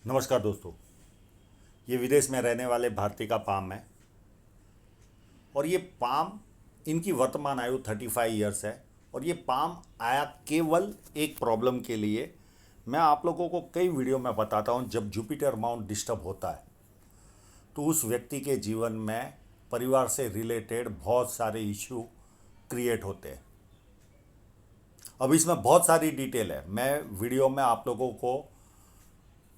नमस्कार दोस्तों। ये विदेश में रहने वाले भारतीय का पाम है और ये पाम इनकी वर्तमान आयु 35 ईयर्स है। और ये पाम आया केवल एक प्रॉब्लम के लिए। मैं आप लोगों को कई वीडियो में बताता हूँ, जब जुपिटर माउंट डिस्टर्ब होता है तो उस व्यक्ति के जीवन में परिवार से रिलेटेड बहुत सारे इश्यू क्रिएट होते हैं। अब इसमें बहुत सारी डिटेल है, मैं वीडियो में आप लोगों को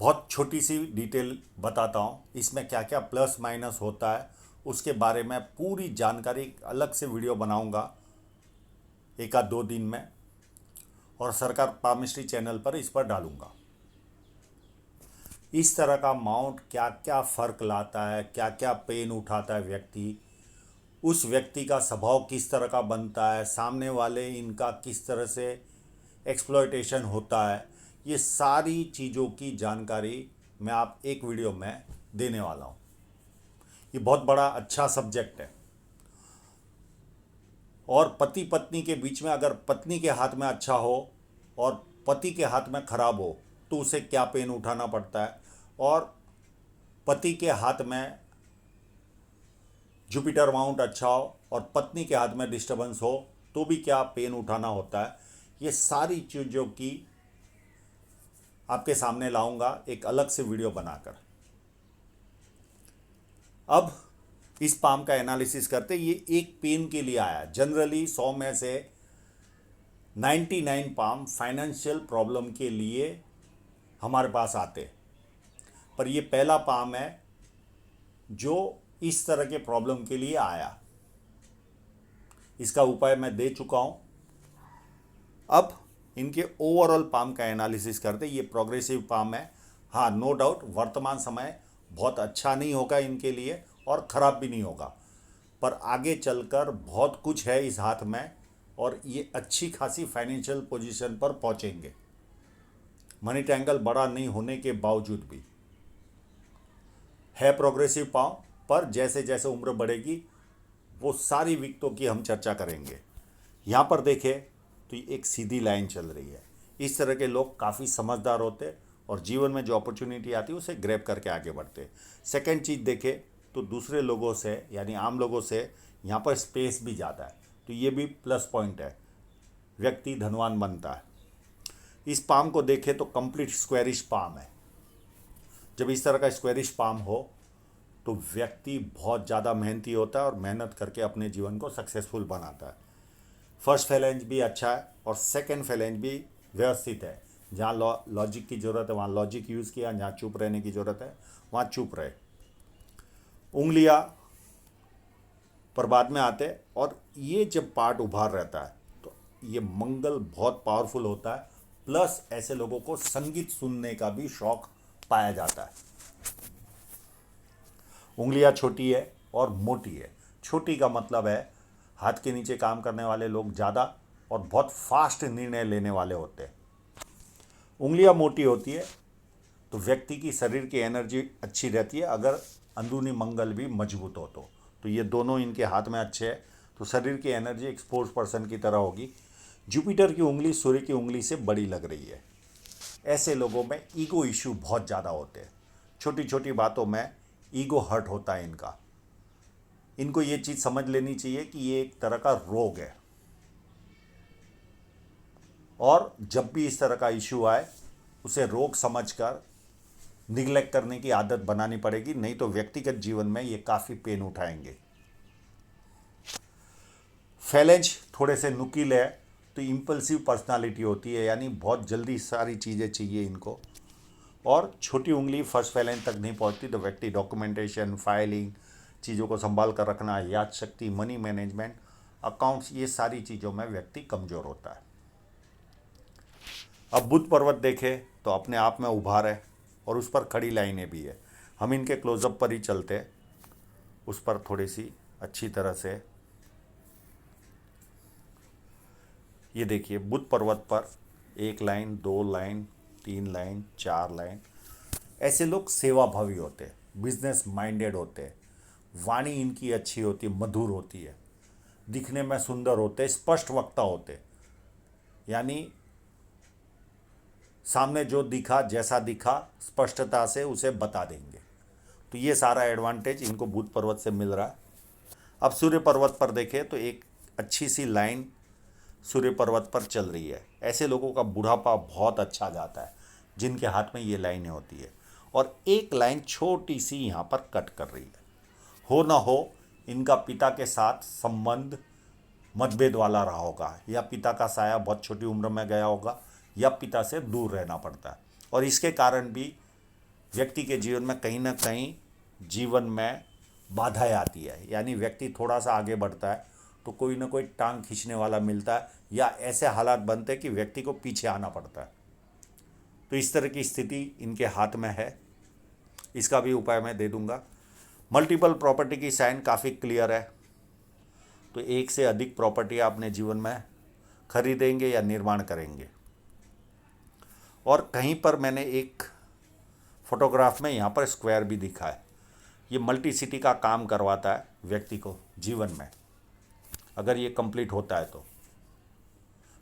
बहुत छोटी सी डिटेल बताता हूँ। इसमें क्या क्या प्लस माइनस होता है उसके बारे में पूरी जानकारी अलग से वीडियो बनाऊंगा एक आध दो दिन में, और सरकार पामिस्ट्री चैनल पर इस पर डालूंगा। इस तरह का माउंट क्या क्या फ़र्क लाता है, क्या क्या पेन उठाता है व्यक्ति, उस व्यक्ति का स्वभाव किस तरह का बनता है, सामने वाले इनका किस तरह से एक्सप्लॉयटेशन होता है, ये सारी चीज़ों की जानकारी मैं आप एक वीडियो में देने वाला हूँ। ये बहुत बड़ा अच्छा सब्जेक्ट है। और पति पत्नी के बीच में अगर पत्नी के हाथ में अच्छा हो और पति के हाथ में खराब हो तो उसे क्या पेन उठाना पड़ता है, और पति के हाथ में जुपिटर माउंट अच्छा हो और पत्नी के हाथ में डिस्टरबेंस हो तो भी क्या पेन उठाना होता है, ये सारी चीज़ों की आपके सामने लाऊंगा एक अलग से वीडियो बनाकर। अब इस पाम का एनालिसिस करते, ये एक पेन के लिए आया। जनरली 100 में से 99 पाम फाइनेंशियल प्रॉब्लम के लिए हमारे पास आते, पर ये पहला पाम है जो इस तरह के प्रॉब्लम के लिए आया। इसका उपाय मैं दे चुका हूँ। अब इनके ओवरऑल पाम का एनालिसिस करते। ये प्रोग्रेसिव पाम है। हाँ, नो डाउट वर्तमान समय बहुत अच्छा नहीं होगा इनके लिए और ख़राब भी नहीं होगा, पर आगे चलकर बहुत कुछ है इस हाथ में और ये अच्छी खासी फाइनेंशियल पोजीशन पर पहुंचेंगे, मनी ट्रायंगल बड़ा नहीं होने के बावजूद भी। है प्रोग्रेसिव पाँव, पर जैसे जैसे उम्र बढ़ेगी वो सारी विकतों की हम चर्चा करेंगे। यहाँ पर देखें तो एक सीधी लाइन चल रही है। इस तरह के लोग काफ़ी समझदार होते और जीवन में जो अपॉर्चुनिटी आती है उसे ग्रैब करके आगे बढ़ते। सेकंड चीज़ देखें तो दूसरे लोगों से यानी आम लोगों से यहाँ पर स्पेस भी ज़्यादा है, तो ये भी प्लस पॉइंट है, व्यक्ति धनवान बनता है। इस पाम को देखें तो कंप्लीट स्क्वेरिश पाम है। जब इस तरह का स्क्वेरिश पाम हो तो व्यक्ति बहुत ज़्यादा मेहनती होता है और मेहनत करके अपने जीवन को सक्सेसफुल बनाता है। फर्स्ट फैलेंज भी अच्छा है और सेकंड फैलेंज भी व्यवस्थित है। जहाँ लॉजिक की ज़रूरत है वहाँ लॉजिक यूज़ किया, जहाँ चुप रहने की ज़रूरत है वहाँ चुप रहे। उंगलियाँ पर बाद में आते हैं, और ये जब पार्ट उभार रहता है तो ये मंगल बहुत पावरफुल होता है। प्लस ऐसे लोगों को संगीत सुनने का भी शौक पाया जाता है। उंगलियां छोटी है और मोटी है। छोटी का मतलब है हाथ के नीचे काम करने वाले लोग ज़्यादा और बहुत फास्ट निर्णय लेने वाले होते हैं। उंगलियां मोटी होती है तो व्यक्ति की शरीर की एनर्जी अच्छी रहती है, अगर अंदरूनी मंगल भी मजबूत हो तो ये दोनों इनके हाथ में अच्छे हैं तो शरीर की एनर्जी एक स्पोर्ट्स पर्सन की तरह होगी। जुपिटर की उंगली सूर्य की उंगली से बड़ी लग रही है। ऐसे लोगों में ईगो इश्यू बहुत ज़्यादा होते हैं। छोटी छोटी बातों में ईगो हर्ट होता है इनका। इनको ये चीज़ समझ लेनी चाहिए कि ये एक तरह का रोग है, और जब भी इस तरह का इश्यू आए उसे रोग समझकर निग्लेक्ट करने की आदत बनानी पड़ेगी, नहीं तो व्यक्तिगत जीवन में ये काफ़ी पेन उठाएंगे। फैलेंज थोड़े से नुकीले है तो इम्पल्सिव पर्सनालिटी होती है, यानी बहुत जल्दी सारी चीज़ें चाहिए इनको। और छोटी उंगली फर्स्ट फैलेंज तक नहीं पहुंचती तो व्यक्ति डॉक्यूमेंटेशन, फाइलिंग, चीज़ों को संभाल कर रखना, याद शक्ति, मनी मैनेजमेंट, अकाउंट्स, ये सारी चीज़ों में व्यक्ति कमज़ोर होता है। अब बुध पर्वत देखे तो अपने आप में उभार है और उस पर खड़ी लाइनें भी है। हम इनके क्लोजअप पर ही चलते हैं, उस पर थोड़ी सी अच्छी तरह से। ये देखिए बुध पर्वत पर एक लाइन, दो लाइन, तीन लाइन, चार लाइन। ऐसे लोग सेवा भावी होते हैं, बिजनेस माइंडेड होते हैं, वाणी इनकी अच्छी होती है, मधुर होती है, दिखने में सुंदर होते हैं, स्पष्ट वक्ता होते हैं। यानी सामने जो दिखा, जैसा दिखा, स्पष्टता से उसे बता देंगे। तो ये सारा एडवांटेज इनको भूत पर्वत से मिल रहा है। अब सूर्य पर्वत पर देखें तो एक अच्छी सी लाइन सूर्य पर्वत पर चल रही है। ऐसे लोगों का बुढ़ापा बहुत अच्छा जाता है जिनके हाथ में ये लाइनें होती है, और एक लाइन छोटी सी यहाँ पर कट कर रही है। हो ना हो इनका पिता के साथ संबंध मतभेद वाला रहा होगा, या पिता का साया बहुत छोटी उम्र में गया होगा, या पिता से दूर रहना पड़ता है, और इसके कारण भी व्यक्ति के जीवन में कहीं ना कहीं जीवन में बाधाएं आती है। यानी व्यक्ति थोड़ा सा आगे बढ़ता है तो कोई ना कोई टांग खींचने वाला मिलता है, या ऐसे हालात बनते हैं कि व्यक्ति को पीछे आना पड़ता है। तो इस तरह की स्थिति इनके हाथ में है। इसका भी उपाय मैं दे दूंगा। मल्टीपल प्रॉपर्टी की साइन काफ़ी क्लियर है। तो एक से अधिक प्रॉपर्टी अपने जीवन में खरीदेंगे या निर्माण करेंगे। और कहीं पर मैंने एक फोटोग्राफ में यहाँ पर स्क्वायर भी दिखा है। ये मल्टी सिटी का काम करवाता है व्यक्ति को जीवन में, अगर ये कंप्लीट होता है तो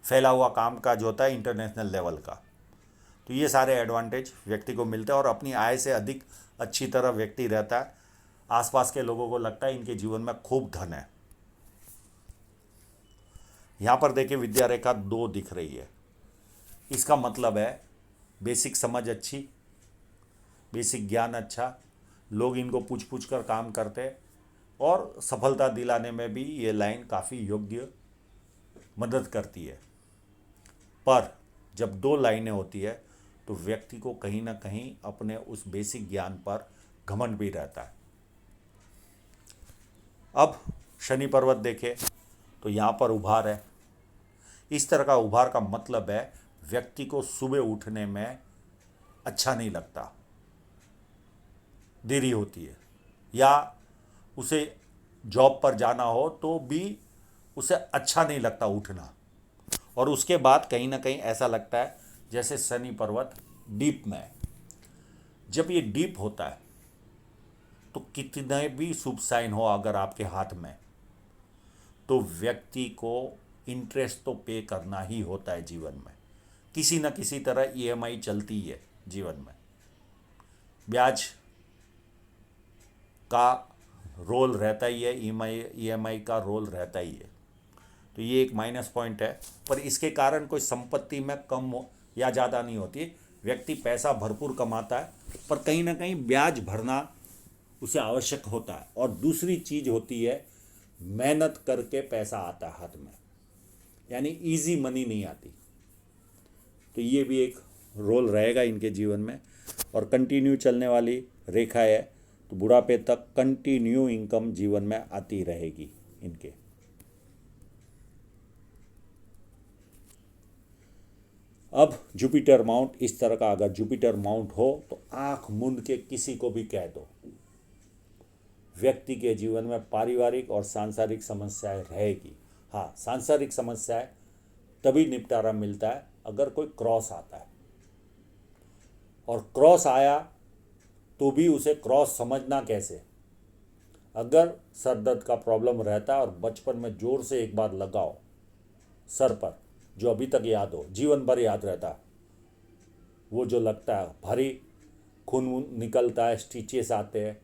फैला हुआ काम काज होता है इंटरनेशनल लेवल का। तो ये सारे एडवांटेज व्यक्ति को मिलते हैं, और अपनी आय से अधिक अच्छी तरह व्यक्ति रहता है। आसपास के लोगों को लगता है इनके जीवन में खूब धन है। यहाँ पर देखिए विद्या रेखा 2 दिख रही है। इसका मतलब है बेसिक समझ अच्छी, बेसिक ज्ञान अच्छा, लोग इनको पूछ पूछ कर काम करते हैं, और सफलता दिलाने में भी ये लाइन काफ़ी योग्य मदद करती है। पर जब 2 लाइनें होती है तो व्यक्ति को कहीं ना कहीं अपने उस बेसिक ज्ञान पर घमंड भी रहता है। अब शनि पर्वत देखे तो यहाँ पर उभार है। इस तरह का उभार का मतलब है व्यक्ति को सुबह उठने में अच्छा नहीं लगता, देरी होती है, या उसे जॉब पर जाना हो तो भी उसे अच्छा नहीं लगता उठना। और उसके बाद कहीं ना कहीं ऐसा लगता है जैसे शनि पर्वत डीप में है। जब ये डीप होता है तो कितने भी शुभ साइन हो अगर आपके हाथ में, तो व्यक्ति को इंटरेस्ट तो पे करना ही होता है जीवन में। किसी न किसी तरह ईएमआई चलती है जीवन में, ब्याज का रोल रहता ही है, ईएमआई का रोल रहता ही है। तो ये एक माइनस पॉइंट है। पर इसके कारण कोई संपत्ति में कम या ज़्यादा नहीं होती। व्यक्ति पैसा भरपूर कमाता है, पर कहीं ना कहीं ब्याज भरना उसे आवश्यक होता है। और दूसरी चीज़ होती है, मेहनत करके पैसा आता है हाथ में, यानी इजी मनी नहीं आती। तो ये भी एक रोल रहेगा इनके जीवन में। और कंटिन्यू चलने वाली रेखा है, तो बुढ़ापे तक कंटिन्यू इनकम जीवन में आती रहेगी इनके। अब जुपिटर माउंट इस तरह का अगर जुपिटर माउंट हो तो आंख मूंद के किसी को भी कह दो, व्यक्ति के जीवन में पारिवारिक और सांसारिक समस्याएं रहेगी। हाँ, सांसारिक समस्याएं तभी निपटारा मिलता है अगर कोई क्रॉस आता है, और क्रॉस आया तो भी उसे क्रॉस समझना कैसे। अगर सर दर्द का प्रॉब्लम रहता है और बचपन में जोर से एक बार लगाओ सर पर, जो अभी तक याद हो, जीवन भर याद रहता है, वो जो लगता है भारी, खून निकलता है, स्टिचेस आते हैं,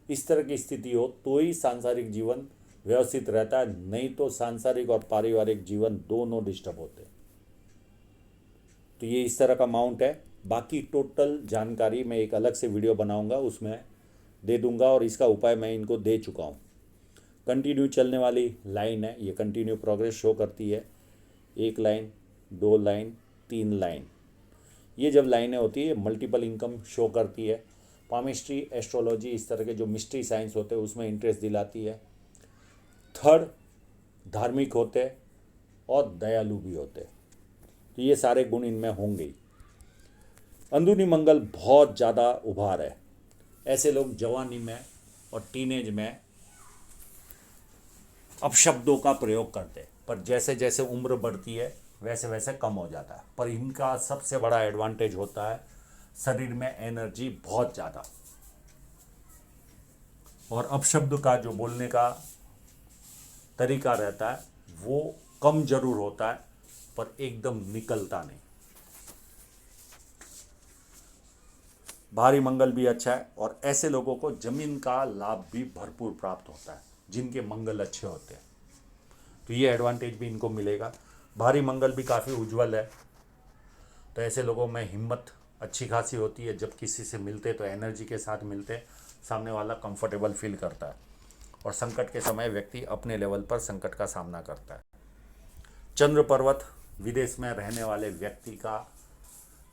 इस तरह की स्थिति हो तो ही सांसारिक जीवन व्यवस्थित रहता है, नहीं तो सांसारिक और पारिवारिक जीवन दोनों डिस्टर्ब होते हैं। तो ये इस तरह का माउंट है। बाकी टोटल जानकारी मैं एक अलग से वीडियो बनाऊंगा, उसमें दे दूंगा, और इसका उपाय मैं इनको दे चुका हूँ। कंटिन्यू चलने वाली लाइन है, ये कंटिन्यू प्रोग्रेस शो करती है। 1 लाइन, 2 लाइन, 3 लाइन, ये जब लाइनें होती है मल्टीपल इनकम शो करती है। पामिस्ट्री, एस्ट्रोलॉजी, इस तरह के जो मिस्ट्री साइंस होते हैं उसमें इंटरेस्ट दिलाती है। थर्ड, धार्मिक होते हैं और दयालु भी होते हैं। तो ये सारे गुण इनमें होंगे ही। अंदरूनी मंगल बहुत ज़्यादा उभार है। ऐसे लोग जवानी में और टीनेज में अपशब्दों का प्रयोग करते हैं, पर जैसे जैसे उम्र बढ़ती है वैसे वैसे कम हो जाता है। पर इनका सबसे बड़ा एडवांटेज होता है शरीर में एनर्जी बहुत ज़्यादा, और अपशब्द का जो बोलने का तरीका रहता है वो कम जरूर होता है, पर एकदम निकलता नहीं। भारी मंगल भी अच्छा है, और ऐसे लोगों को जमीन का लाभ भी भरपूर प्राप्त होता है जिनके मंगल अच्छे होते हैं, तो ये एडवांटेज भी इनको मिलेगा। भारी मंगल भी काफ़ी उज्जवल है, तो ऐसे लोगों में हिम्मत अच्छी खासी होती है। जब किसी से मिलते तो एनर्जी के साथ मिलते, सामने वाला कंफर्टेबल फील करता है, और संकट के समय व्यक्ति अपने लेवल पर संकट का सामना करता है। चंद्र पर्वत विदेश में रहने वाले व्यक्ति का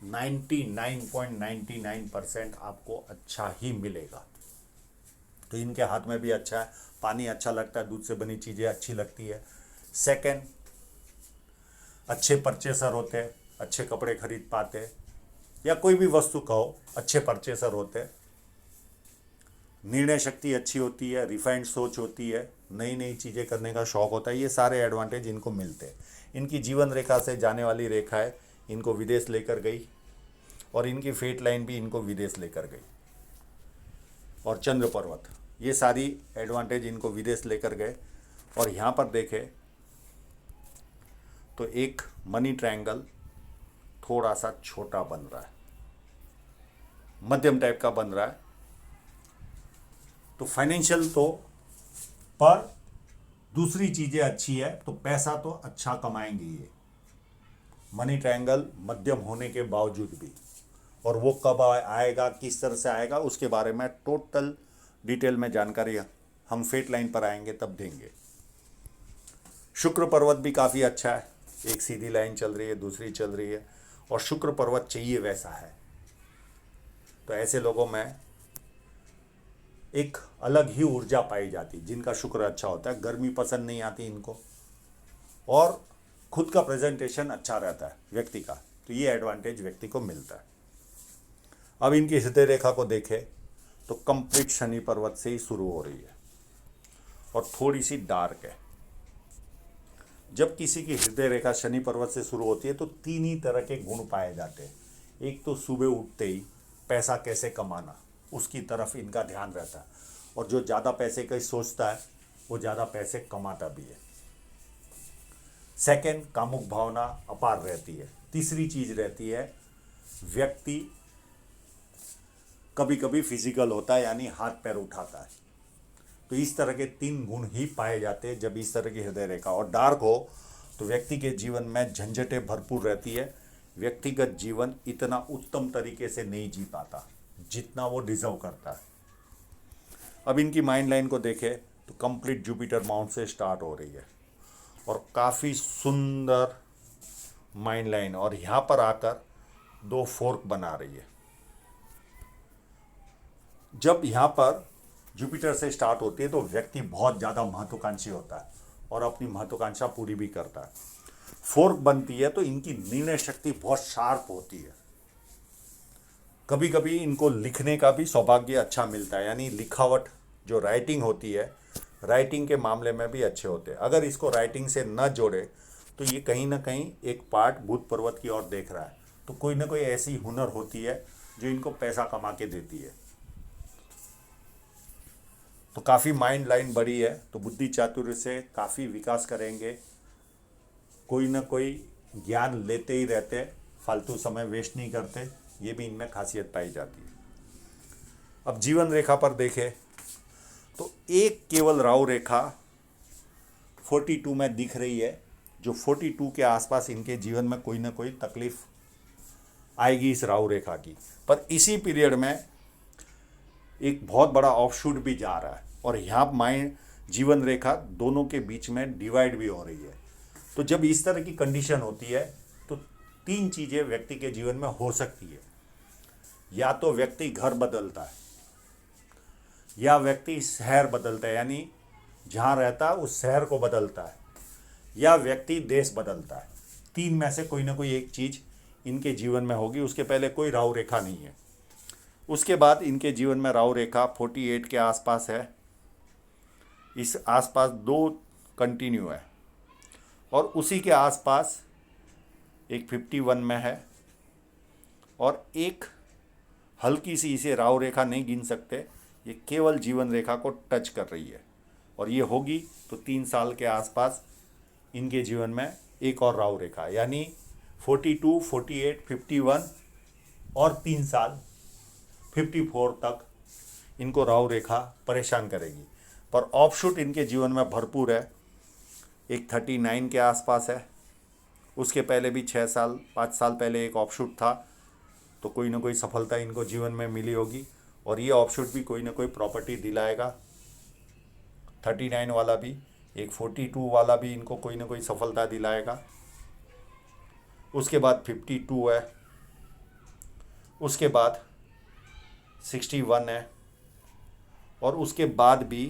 99.99% आपको अच्छा ही मिलेगा। तो इनके हाथ में भी अच्छा है, पानी अच्छा लगता है, दूध से बनी चीज़ें अच्छी लगती है। सेकंड, अच्छे परचेसर होते हैं, अच्छे कपड़े खरीद पाते हैं, या कोई भी वस्तु कहो, अच्छे परचेसर होते हैं। निर्णय शक्ति अच्छी होती है, रिफाइंड सोच होती है, नई नई चीज़ें करने का शौक़ होता है। ये सारे एडवांटेज इनको मिलते हैं। इनकी जीवन रेखा से जाने वाली रेखाएं इनको विदेश लेकर गई, और इनकी फेट लाइन भी इनको विदेश लेकर गई। और चंद्र पर्वत, ये सारी एडवांटेज इनको विदेश लेकर गए। और यहाँ पर देखें तो एक मनी ट्रायंगल थोड़ा सा छोटा बन रहा है, मध्यम टाइप का बन रहा है। तो फाइनेंशियल तो, पर दूसरी चीज़ें अच्छी है, तो पैसा तो अच्छा कमाएंगे ये। मनी ट्रायंगल मध्यम होने के बावजूद भी, और वो कब आएगा, किस तरह से आएगा, उसके बारे में टोटल डिटेल में जानकारी हम फेट लाइन पर आएंगे तब देंगे। शुक्र पर्वत भी काफ़ी अच्छा है, एक सीधी लाइन चल रही है, दूसरी चल रही है, और शुक्र पर्वत चाहिए वैसा है। तो ऐसे लोगों में एक अलग ही ऊर्जा पाई जाती, जिनका शुक्र अच्छा होता है। गर्मी पसंद नहीं आती इनको, और खुद का प्रेजेंटेशन अच्छा रहता है व्यक्ति का, तो ये एडवांटेज व्यक्ति को मिलता है। अब इनकी हृदय रेखा को देखें तो कंप्लीट शनि पर्वत से ही शुरू हो रही है, और थोड़ी सी डार्क है। जब किसी की हृदय रेखा शनि पर्वत से शुरू होती है तो 3 ही तरह के गुण पाए जाते हैं। एक तो सुबह उठते ही पैसा कैसे कमाना, उसकी तरफ इनका ध्यान रहता है, और जो ज़्यादा पैसे का सोचता है वो ज़्यादा पैसे कमाता भी है। सेकंड, कामुक भावना अपार रहती है। तीसरी चीज़ रहती है, व्यक्ति कभी कभी फिजिकल होता है, यानी हाथ पैर उठाता है। तो इस तरह के 3 गुण ही पाए जाते हैं जब इस तरह की हृदय रेखा। और डार्क हो तो व्यक्ति के जीवन में झंझटें भरपूर रहती है, व्यक्तिगत जीवन इतना उत्तम तरीके से नहीं जी पाता जितना वो डिजर्व करता है। अब इनकी माइंड लाइन को देखें तो कंप्लीट जुपिटर माउंट से स्टार्ट हो रही है, और काफ़ी सुंदर माइंड लाइन, और यहाँ पर आकर 2 फोर्क बना रही है। जब यहाँ पर जुपिटर से स्टार्ट होती है तो व्यक्ति बहुत ज़्यादा महत्वाकांक्षी होता है, और अपनी महत्वाकांक्षा पूरी भी करता है। फोर्क बनती है तो इनकी निर्णय शक्ति बहुत शार्प होती है। कभी कभी इनको लिखने का भी सौभाग्य अच्छा मिलता है, यानी लिखावट जो राइटिंग होती है, राइटिंग के मामले में भी अच्छे होते हैं। अगर इसको राइटिंग से न जोड़े तो ये कहीं ना कहीं एक पार्ट भूत पर्वत की ओर देख रहा है। तो कोई ना कोई ऐसी हुनर होती है जो इनको पैसा कमा के देती है। तो काफ़ी माइंड लाइन बड़ी है, तो बुद्धि चातुर्य से काफ़ी विकास करेंगे। कोई ना कोई ज्ञान लेते ही रहते, फालतू समय वेस्ट नहीं करते, ये भी इनमें खासियत पाई जाती है। अब जीवन रेखा पर देखें तो एक केवल राहु रेखा 42 में दिख रही है, जो 42 के आसपास इनके जीवन में कोई ना कोई तकलीफ आएगी इस राहु रेखा की। पर इसी पीरियड में एक बहुत बड़ा ऑफशूट भी जा रहा है, और यहाँ माइंड जीवन रेखा दोनों के बीच में डिवाइड भी हो रही है। तो जब इस तरह की कंडीशन होती है तो 3 चीज़ें व्यक्ति के जीवन में हो सकती है। या तो व्यक्ति घर बदलता है, या व्यक्ति शहर बदलता है, यानी जहाँ रहता है उस शहर को बदलता है, या व्यक्ति देश बदलता है। 3 में से कोई ना कोई एक चीज़ इनके जीवन में होगी। उसके पहले कोई राहु रेखा नहीं है। उसके बाद इनके जीवन में राहु रेखा 48 के आसपास है, इस आसपास 2 कंटिन्यू है, और उसी के आसपास एक 51 में है, और एक हल्की सी, इसे राहु रेखा नहीं गिन सकते, ये केवल जीवन रेखा को टच कर रही है, और ये होगी तो 3 साल के आसपास इनके जीवन में एक और राहु रेखा, यानी 42, 48, 51 और 3 साल 54 तक इनको राहु रेखा परेशान करेगी। पर ऑफशूट इनके जीवन में भरपूर है। एक 39 के आसपास है, उसके पहले भी 6 साल 5 साल पहले एक ऑफशूट था, तो कोई ना कोई सफलता इनको जीवन में मिली होगी और ये ऑफशूट भी कोई ना कोई प्रॉपर्टी दिलाएगा। 39 वाला भी, एक 42 वाला भी इनको कोई ना कोई सफलता दिलाएगा। उसके बाद 52 है, उसके बाद 61 है, और उसके बाद भी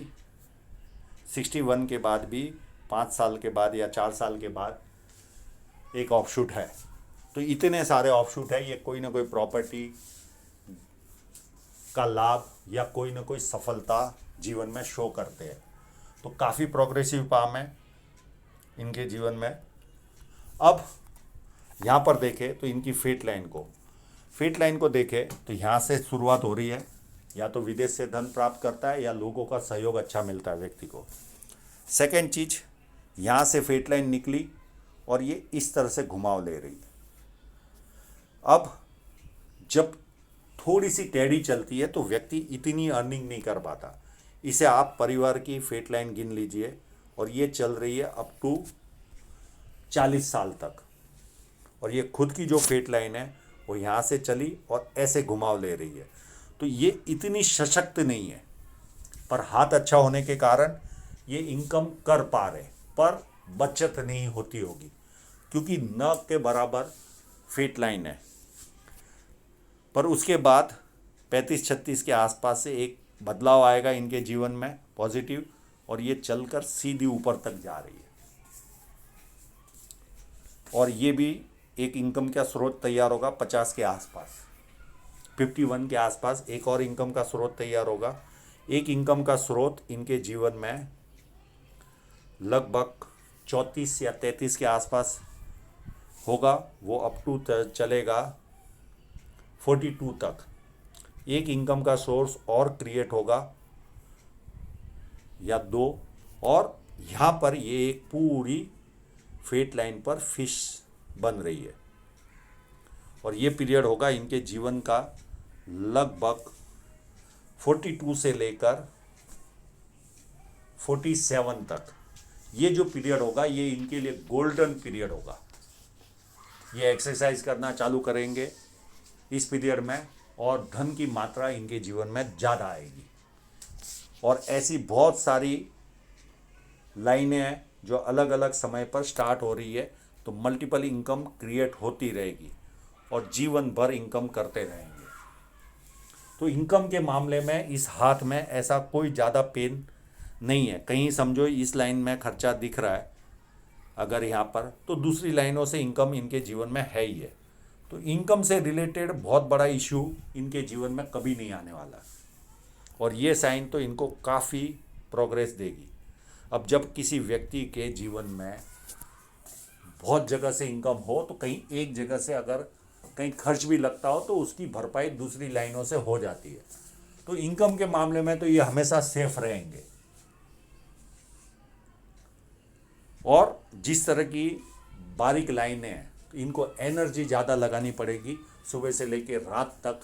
61 के बाद भी 5 साल के बाद या 4 साल के बाद एक ऑफशूट है। तो इतने सारे ऑफशूट है, ये कोई ना कोई प्रॉपर्टी का लाभ या कोई ना कोई सफलता जीवन में शो करते हैं। तो काफ़ी प्रोग्रेसिव पाम है इनके जीवन में। अब यहाँ पर देखें तो इनकी फेट लाइन को देखें तो यहाँ से शुरुआत हो रही है, या तो विदेश से धन प्राप्त करता है या लोगों का सहयोग अच्छा मिलता है व्यक्ति को। सेकंड चीज़, यहाँ से फेट लाइन निकली और ये इस तरह से घुमाव ले रही है। अब जब थोड़ी सी टेढ़ी चलती है तो व्यक्ति इतनी अर्निंग नहीं कर पाता। इसे आप परिवार की फेट लाइन गिन लीजिए, और ये चल रही है अप टू 40 साल तक, और ये खुद की जो फेट लाइन है वो यहाँ से चली और ऐसे घुमाव ले रही है। तो ये इतनी सशक्त नहीं है, पर हाथ अच्छा होने के कारण ये इनकम कर पा रहे, पर बचत नहीं होती होगी क्योंकि न के बराबर फेट लाइन है। पर उसके बाद 35-36 के आसपास से एक बदलाव आएगा इनके जीवन में पॉजिटिव, और ये चलकर सीधी ऊपर तक जा रही है, और ये भी एक इनकम का स्रोत तैयार होगा 50 के आसपास। 51 के आसपास एक और इनकम का स्रोत तैयार होगा। एक इनकम का स्रोत इनके जीवन में लगभग 34 या 33 के आसपास होगा, वो अप टू चलेगा 42 तक। एक इनकम का सोर्स और क्रिएट होगा या 2, और यहाँ पर ये एक पूरी फेट लाइन पर फिश बन रही है, और ये पीरियड होगा इनके जीवन का लगभग 42 से लेकर 47 तक। ये जो पीरियड होगा ये इनके लिए गोल्डन पीरियड होगा। ये एक्सरसाइज करना चालू करेंगे इस पीरियड में, और धन की मात्रा इनके जीवन में ज़्यादा आएगी। और ऐसी बहुत सारी लाइनें हैं जो अलग अलग समय पर स्टार्ट हो रही है, तो मल्टीपल इनकम क्रिएट होती रहेगी और जीवन भर इनकम करते रहेंगे। तो इनकम के मामले में इस हाथ में ऐसा कोई ज़्यादा पेन नहीं है। कहीं समझो इस लाइन में खर्चा दिख रहा है अगर यहाँ पर, तो दूसरी लाइनों से इनकम इनके जीवन में है ही है। तो इनकम से रिलेटेड बहुत बड़ा इशू इनके जीवन में कभी नहीं आने वाला, और ये साइन तो इनको काफ़ी प्रोग्रेस देगी। अब जब किसी व्यक्ति के जीवन में बहुत जगह से इनकम हो, तो कहीं एक जगह से अगर कहीं खर्च भी लगता हो तो उसकी भरपाई दूसरी लाइनों से हो जाती है। तो इनकम के मामले में तो ये हमेशा सेफ रहेंगे। और जिस तरह की बारीक लाइनें हैं, तो इनको एनर्जी ज़्यादा लगानी पड़ेगी, सुबह से लेकर रात तक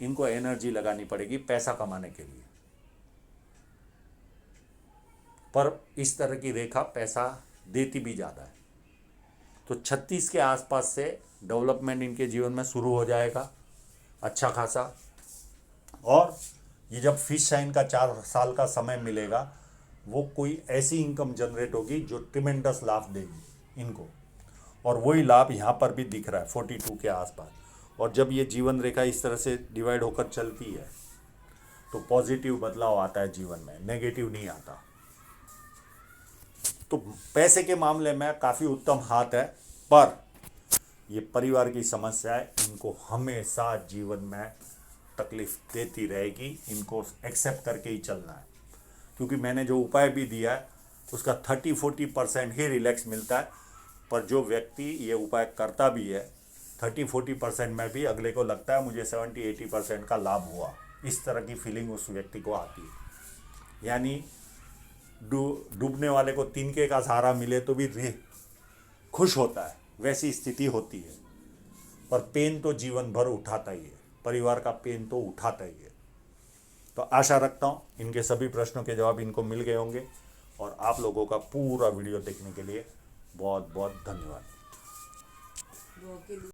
इनको एनर्जी लगानी पड़ेगी पैसा कमाने के लिए। पर इस तरह की रेखा पैसा देती भी ज़्यादा है। तो 36 के आसपास से डेवलपमेंट इनके जीवन में शुरू हो जाएगा अच्छा खासा। और ये जब फिश साइन का 4 साल का समय मिलेगा, वो कोई ऐसी इनकम जनरेट होगी जो ट्रिमेंडस लाभ देगी इनको, और वही लाभ यहाँ पर भी दिख रहा है 42 के आसपास। और जब ये जीवन रेखा इस तरह से डिवाइड होकर चलती है तो पॉजिटिव बदलाव आता है जीवन में, नेगेटिव नहीं आता। तो पैसे के मामले में काफ़ी उत्तम हाथ है, पर ये परिवार की समस्या है, इनको हमेशा जीवन में तकलीफ देती रहेगी। इनको एक्सेप्ट करके ही चलना है, क्योंकि मैंने जो उपाय भी दिया है उसका 30-40% ही रिलैक्स मिलता है। पर जो व्यक्ति ये उपाय करता भी है, 30-40% में भी अगले को लगता है मुझे 70-80% का लाभ हुआ। इस तरह की फीलिंग उस व्यक्ति को आती है। यानी डूबने वाले को तिनके का सहारा मिले तो भी खुश होता है, वैसी स्थिति होती है। पर पेन तो जीवन भर उठाता ही है। परिवार का पेन तो उठाता ही है। तो आशा रखता हूँ इनके सभी प्रश्नों के जवाब इनको मिल गए होंगे, और आप लोगों का पूरा वीडियो देखने के लिए बहुत बहुत धन्यवाद।